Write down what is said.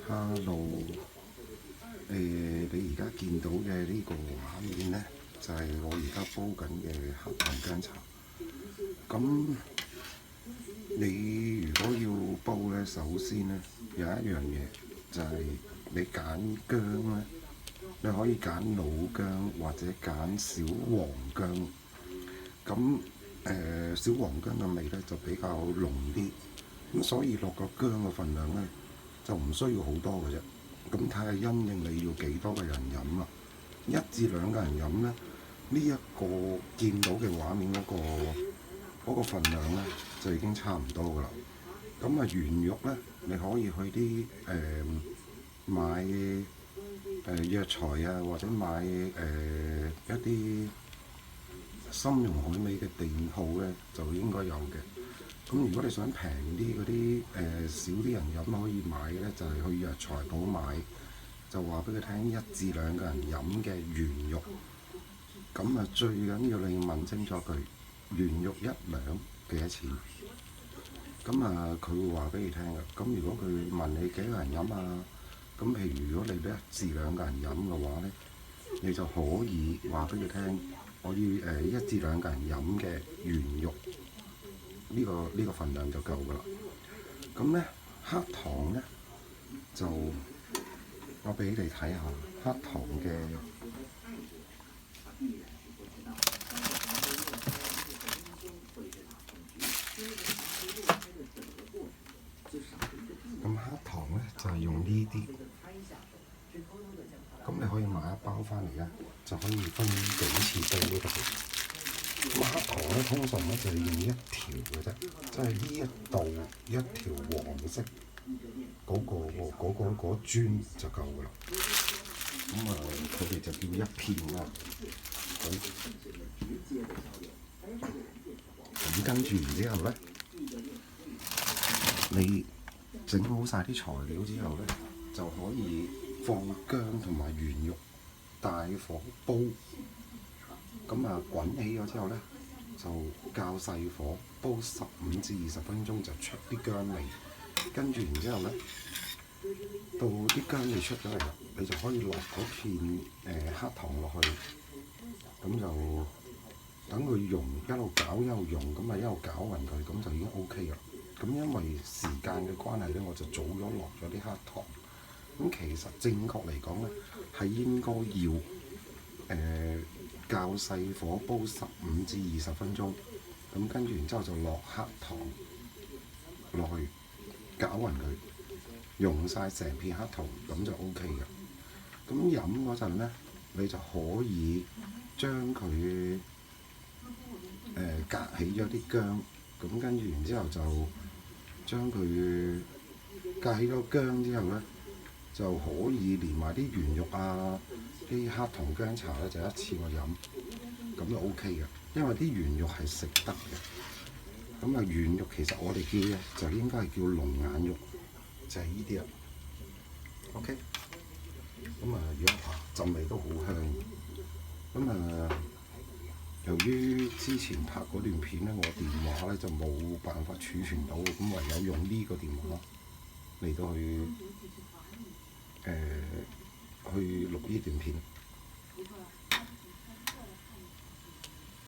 Hello，你而家見到嘅呢個畫面呢，就係我而家煲緊嘅黑糖薑茶。咁你如果要煲呢，首先呢，有一樣嘢就係你揀薑呢，你可以揀老薑或者揀小黃薑。咁小黃薑嘅味呢就比較濃啲，咁所以落個薑嘅份量呢，就唔需要好多嘅啫。咁睇下因應你要幾多個人飲啦。1至2個人飲呢，呢一個見到嘅畫面嗰個份量呢，就已經差唔多噶啦。咁啊原肉呢，你可以去啲買藥材啊，或者買一啲參茸海味嘅店鋪呢，就應該有嘅。咁如果你想平啲嗰啲少啲人飲可以買嘅呢，就係去藥材鋪買，就話俾佢聽1至2個人飲嘅原肉。咁啊最緊要你問清楚佢原肉1兩幾多錢。咁啊佢會話俾你聽嘅。咁如果佢問你幾個人飲啊，咁譬如如果你1至2個人飲嘅話呢，你就可以話俾佢聽，我要1至2個人飲嘅原肉。呢個份量就夠㗎啦。咁呢，黑糖呢，就我俾你睇下黑糖嘅。咁黑糖呢，就係用呢啲。咁你可以買一包翻嚟咧，就可以分幾次煲都得嘅。咁黑糖咧，通常咧就係用1條嘅啫，即係呢一度1條黃色嗰磚就夠㗎啦。咁啊，佢哋就叫1片啦。咁跟住然之後咧，你整好晒啲材料之後咧，就可以放薑同埋原肉，大火煲。咁啊滾起咗之後咧，就較細火煲15至20分鐘，就出啲薑味。跟住然之後咧，到啲薑味出咗嚟啦，你就可以落嗰片黑糖落去。咁就等佢溶，一路攪一路溶，咁啊一路攪勻佢，咁就已經 OK 啦。咁因為時間嘅關係咧，我就早咗落咗啲黑糖。咁其實正確嚟講咧，係應該要較細火煲15至20分鐘。咁跟住然之後就落黑糖落去攪勻佢，溶晒成片黑糖，咁就 OK 嘅。咁飲嗰陣咧，你就可以將佢隔起咗啲薑，咁跟住然之後就將佢隔起咗薑之後咧，就可以連埋啲原肉啊、啲黑糖薑茶咧，就一次過飲，咁就 OK 嘅。因為啲原肉係食得嘅。咁啊原肉其實我哋叫嘅就應該係叫龍眼肉，就係呢啲啦。OK。咁啊，如果陣味都好香。咁啊，由於之前拍嗰段片咧，我電話咧就冇辦法儲存到，咁唯有用呢個電話嚟到去錄呢段片。